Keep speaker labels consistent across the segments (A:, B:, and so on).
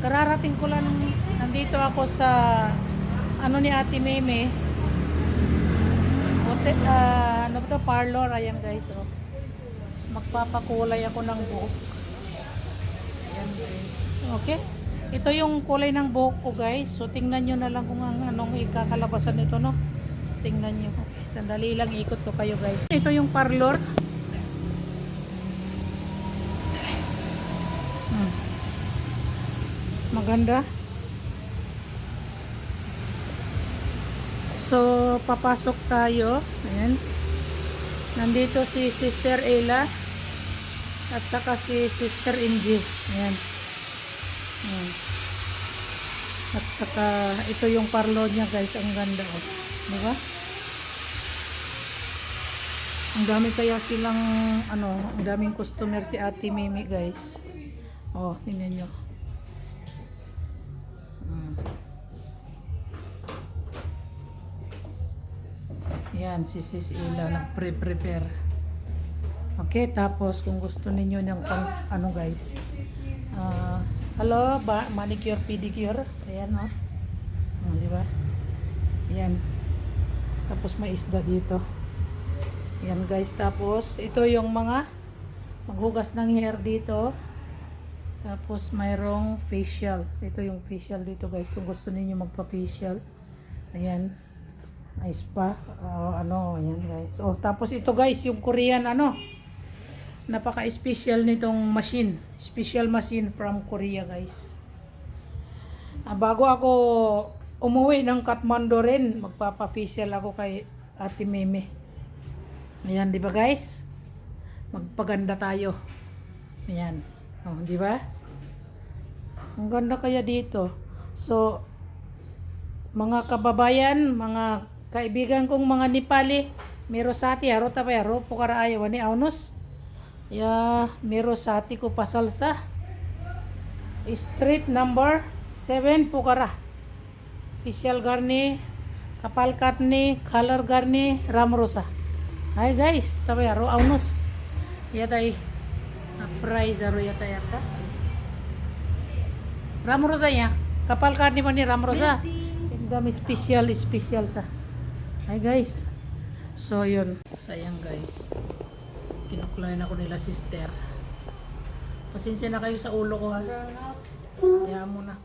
A: Kararating ko lang, nandito ako sa ano ni Ate Meme. Hotel, ano ba to? Parlor. Ayan guys. Oh. Magpapakulay ako ng buhok. Ayan guys. Okay. Ito yung kulay ng buhok ko guys. So tingnan nyo na lang kung anong ikakalabasan nito, no? Tingnan nyo. Okay. Sandali lang ikot ko kayo guys. Ito yung parlor. Maganda. So, papasok tayo. Ayan. Nandito si Sister Ella at saka si Sister Inji. Ayan. Ayan. At saka ito yung parlor niya guys. Ang ganda oh. Diba? Ang dami kaya silang ano, ang daming customer si Ate Mimi guys. Oh, tingnan nyo. Yan, si Sis Ila nag-prepare. Okay, tapos kung gusto ninyo ng pang, ano guys. Hello, manicure, pedicure. Ayan, oh. Di ba? Yan. Tapos may isda dito. Yan guys, tapos ito yung mga maghugas ng hair dito. Tapos mayroong facial. Ito yung facial dito guys. Kung gusto niyo magpa-facial. Ayan. Ay spa. Ano, ayan guys. Oh, tapos ito guys, yung Korean ano. Napaka-special nitong machine. Special machine from Korea guys. Bago ako umuwi ng Kathmandu rin, magpapa-facial ako kay Ate Meme. Ayan, di ba guys? Magpaganda tayo. Ayan. Oh, di ba? Ang ganda kaya dito. So, mga kababayan, mga kaibigan kong mga Nepali, mero sati harota pa yaro pukara ayaw ni aunos. Ya, mero sati ko pasalsa. Street number 7 pukara. Facial garni, kapal katni, color garni, ramrosa. Hi guys, tapay yaro aunos. Yatay price aro yatay ata. Ramrosa ya. Kapal karni pa ni Ramrosa. Dami special sa. Hi guys. So yun. Sayang guys. Kinuklayan ako nila sister. Pasensya na kayo sa ulo ko ha. Kaya mo na.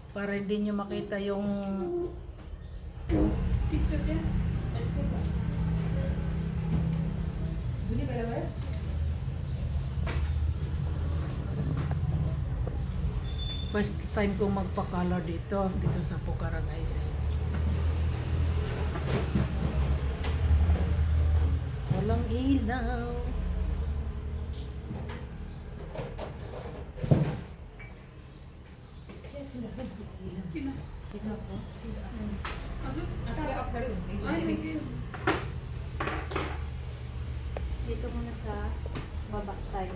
A: Para hindi nyo makita yung first time kong magpa-color dito sa Pokhara guys. Walang ilaw. Dito muna sa baba tayo.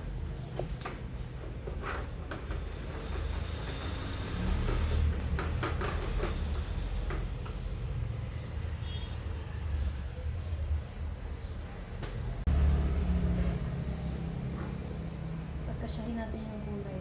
A: Pagkasyahin natin yung gulay.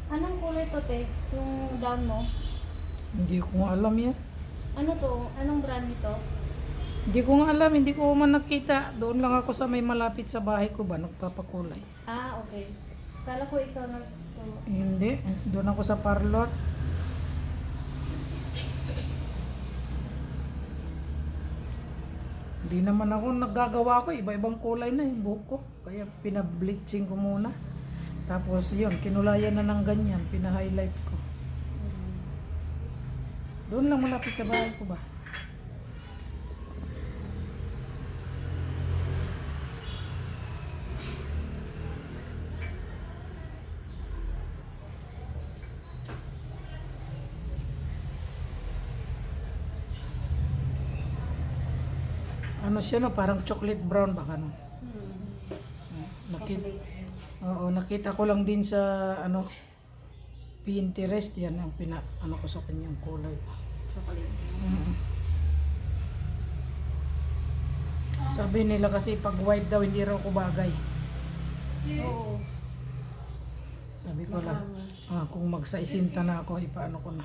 A: Anong kulay to, te? Yung down mo?
B: Hindi ko nga alam yan.
A: Ano to? Anong brand nito?
B: Hindi ko nga alam, hindi ko man nakita. Doon lang ako sa may malapit sa bahay ko ba, nagpapakulay.
A: Ah, okay. Kala ko ikaw na to.
B: Hindi, doon ako sa parlor. Hindi naman ako naggagawa ko, iba-ibang kulay na yung buhok ko. Kaya pinableaching ko muna. Tapos yun, kinulayan na ng ganyan, pina-highlight ko. Doon lang malapit sa bahay ko ba. Ano siya no, parang chocolate brown baka no. Nakita, oo, nakita ko lang din sa ano Pinterest yan ang ano ko sa kanyang kulay.
C: Chocolate.
B: Mm. Sabi nila kasi pag white daw hindi raw ko bagay.
C: Oo.
B: Sabi ko lang, kung magsaisinta na ako, ipaano ko na,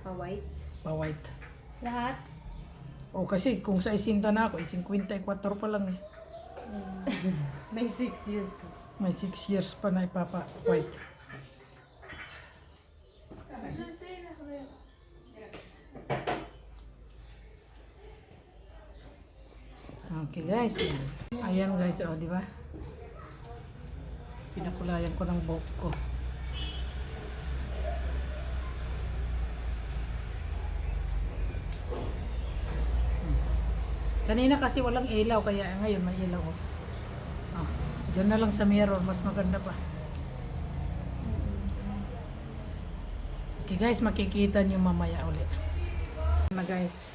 C: Pa-white.
B: pa-white.
C: Lahat?
B: O kasi kung sa isinta na ako, 54 pa lang eh.
C: May 6 years ka.
B: May 6 years pa na ipapa-white. Okay guys, yan. Ayan guys, oh, di ba? Pinakulayan ko ng buhok ko. Kanina kasi walang ilaw, kaya ngayon may ilaw. Oh. Ah, dyan na lang sa mirror, mas maganda pa. Okay guys, makikita nyo mamaya ulit. Na guys.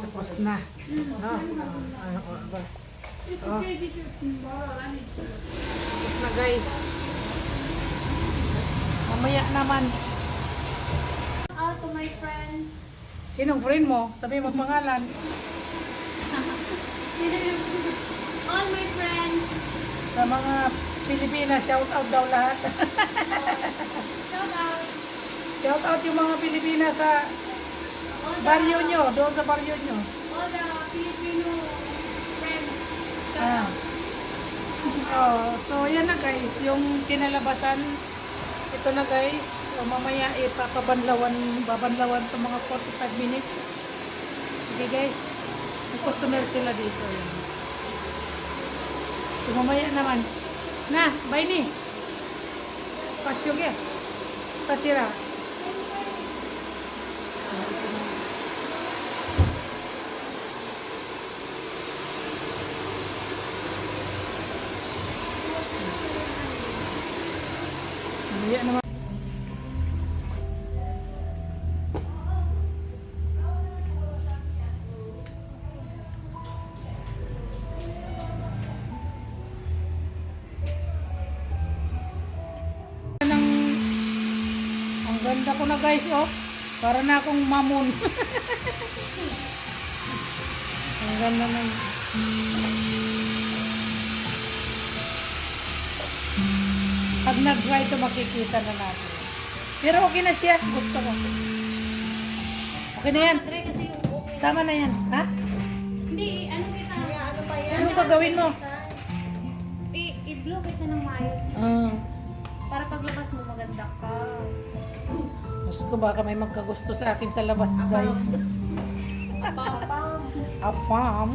B: Tapos na. No? Ba? Oh. Tapos na guys. Mamaya naman.
C: Out to my friends.
B: Sinong friend mo? Sabi mo pangalan.
C: All my friends.
B: Sa mga Pilipina, shout out daw lahat.
C: Shout out.
B: Shout out yung mga Pilipina sa baryo nyo, doon sa baryo nyo.
C: All the Filipino friends. Shout
B: Ah.
C: out.
B: Oh, so yan na guys, yung kinalabasan. Ito na guys. So mamaya babanlawan to mga 45 minutes. Okay guys. May customer sila dito. Yan. So mamaya naman. Na, bye ni. Pasyo kya. Pasira. Mamaya naman. Ang ganda ko na guys, oh. Para na akong mamon. Ang ganda na. Pag nag-dry ito, makikita na natin. Pero okay na siya. Gusto ko. Okay na yan.
C: Andre kasi yung okay.
B: Tama na yan. Ha?
C: Hindi, ano kita?
B: Ano ito gawin mo?
C: I-blow kita ng maayos. Para paglabas mo maganda ka.
B: Gusto ko baka may magkagusto sa akin sa labas. Dahil
C: Pam.
B: a farm.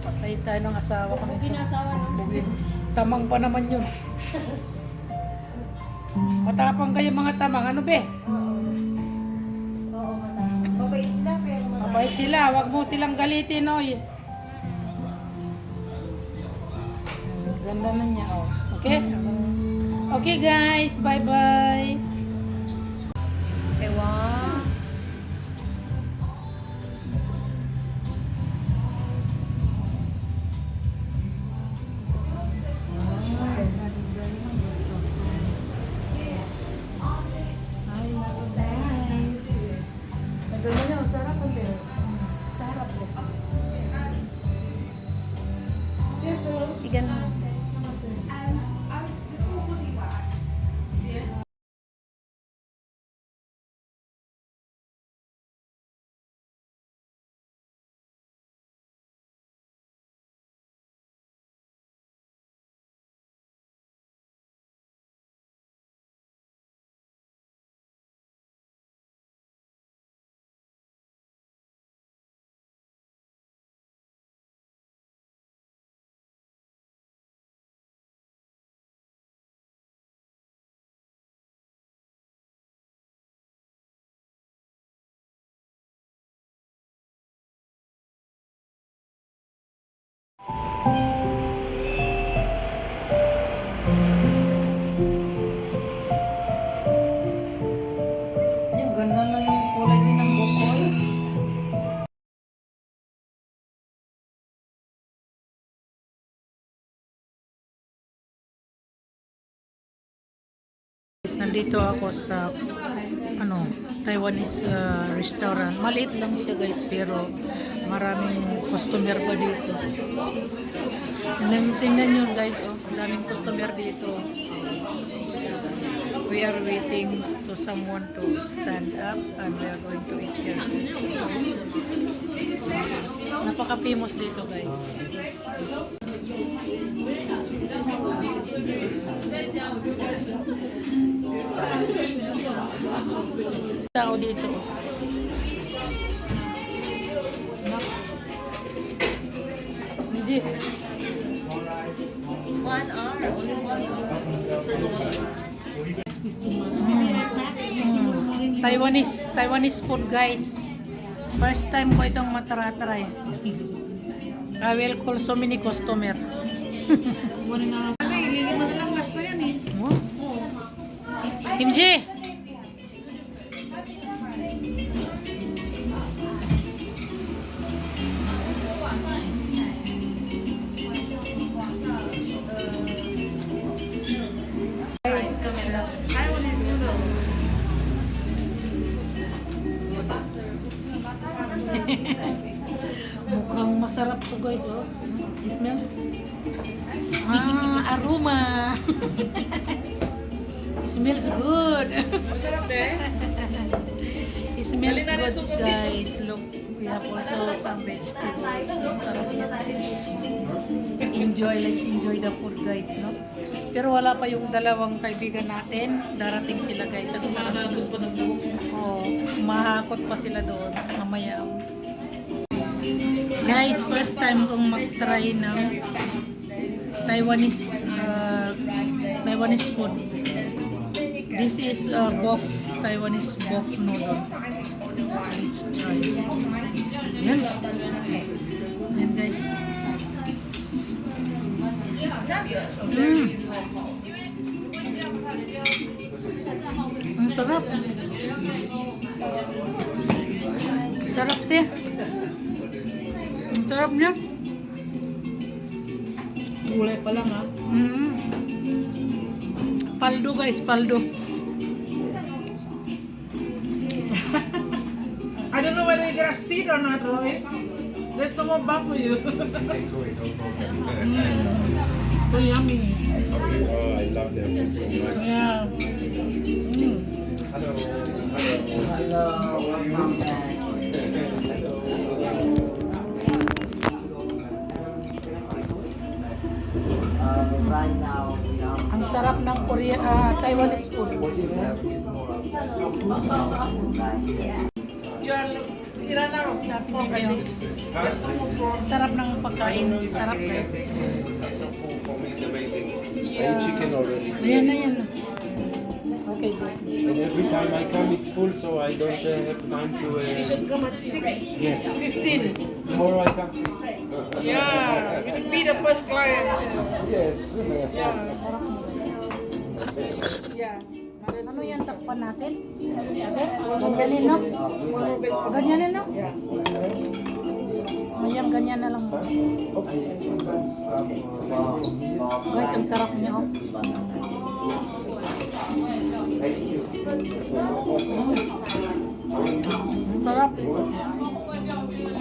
B: Patay tayo ng asawa ko.
C: Huwag ginasawa no?
B: Tamang pa naman yun. Matapang kayo mga tamang. Ano be?
C: Oo, matapang. Mabait sila pero
B: Mabait sila. Huwag mo silang galitin, oy. Ganda na niya, oh. Okay? Okay guys, bye-bye.
C: Ewan.
B: Ganda niya, sarap ang bes.
C: Sarap po.
B: Yes, oh.
C: Igan mo.
A: nandito ako sa Taiwanese restaurant. Maliit lang siya guys pero maraming customer pa dito. Tingnan nyo guys, oh, daming customer dito. We are waiting to someone to stand up and we are going to eat here. Napaka-famous dito guys. Tao dito. Niji.
C: 1 hour, only 1 hour.
A: Taiwanese food guys. First time ko itong matry. I will call so many customer.
B: Ililiman na lang last na yan eh.
A: Kimji!
B: Taiwanese noodles.
A: Mukhang masarap to guys, oh. It smells. Aroma. It smells good.
B: Masarap eh.
A: It smells good guys. Look, we have also some vegetables. Masarap yan. Let's enjoy the food guys, no? Pero wala pa yung dalawang kaibigan natin. Darating sila guys. Ang sarap. Oh, mahakot pa sila doon. Mamaya. Guys, first time kong mag-try ng Taiwanese food. This is both Taiwanese both noodles. Let's try. Yan. Yan guys. Ang sarap. Sarap din. Ang sarap niya.
B: Gulay pa lang ha.
A: Paldo guys, paldo.
B: I don't know whether you're gonna see it or not, Roy. There's no more buff for you. So yummy.
D: Oh, I love their food so much.
B: Yeah.
D: Hello.
A: Ang sarap ng Taiwanese food.
B: You are ilan na ro?
A: Ang sarap ng pagkain. Sarap guys.
D: For me, it's amazing. I eat chicken already.
A: Ayan na yan. Okay, just.
D: And every time I come, it's full, so I don't have time to.
B: You should come at 6.
D: Yes.
B: 15.
D: Tomorrow I come 6.
B: Yeah. You should be the first client.
D: Yes.
B: Yeah.
A: Ano yan, takpan natin? Okay? Ganyanin, no? Ganyanin, no? Ayan, ganyan na lang. Guys, ang sarap niya, oh. Ang sarap.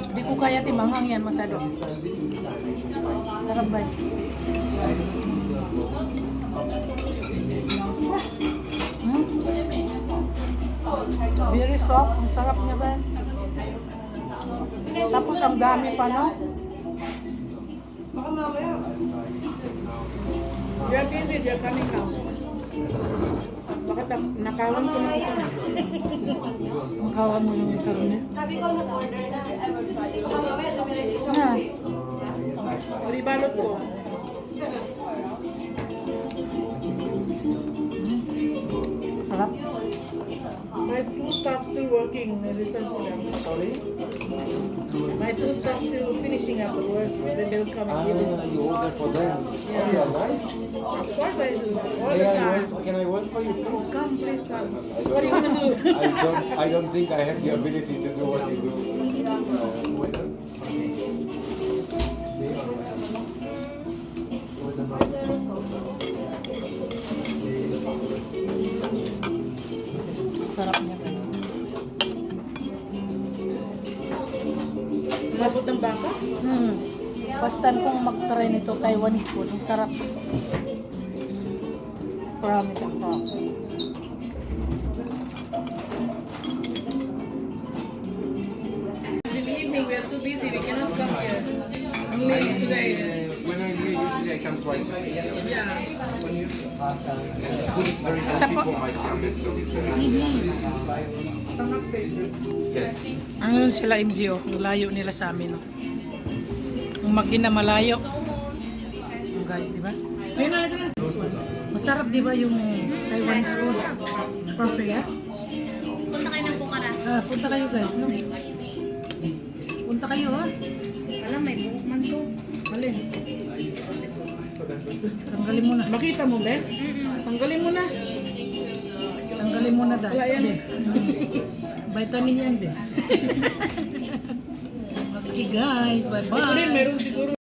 A: Hindi ko kaya timanghang yan masyado. Sarap, guys. Very soft. Ang sarap niya, guys. Tapos ang dami pa, no?
B: You're busy, you're coming now. Bakit nakawan ko na ito?
A: Makawan mo yung karoon niya.
C: Sabi ko mag-order na, I will try. Baka mamaya dumiretso siya.
B: Libalot ko.
A: Sarap.
B: My two staff still working. Listen to them. Sorry? My two staff still finishing up the work. Then they'll come and give us.
D: You order for them.
B: Yeah.
D: Oh, yeah, nice.
B: Of course I do. All the
D: May I
B: time.
D: work, can I work for you, please?
B: Come, please come. What are you gonna do?
D: I don't think I have the ability to do what you do.
B: Labot ng baka?
A: First time kong mag-try nito, Taiwanese food. Ang sarap. Promise ako.
B: In the evening, we are too busy. We cannot come here. Only today.
D: When I'm here, usually I come twice a week.
B: Yeah.
D: The food is very healthy for my stomach, so it's yes.
A: Ano sila MGO? Ang layo nila sa amin. No? Ang magina malayo. Oh, guys, di ba?
B: Ayun na lang.
A: Masarap di ba yung Taiwanese food? Perfect, ha?
C: Punta kayo ng Pucara.
A: Punta kayo guys, no? Punta kayo, ha?
C: Alam, may buhok man to.
A: Alin? Tanggalin mo na.
B: Makita mo, be? Tanggalin mo na.
A: Tanggalin mo na dahil.
B: Wala yan.
A: Vitamin yan, be. Okay guys, bye-bye.
B: Ito rin, meron siguro.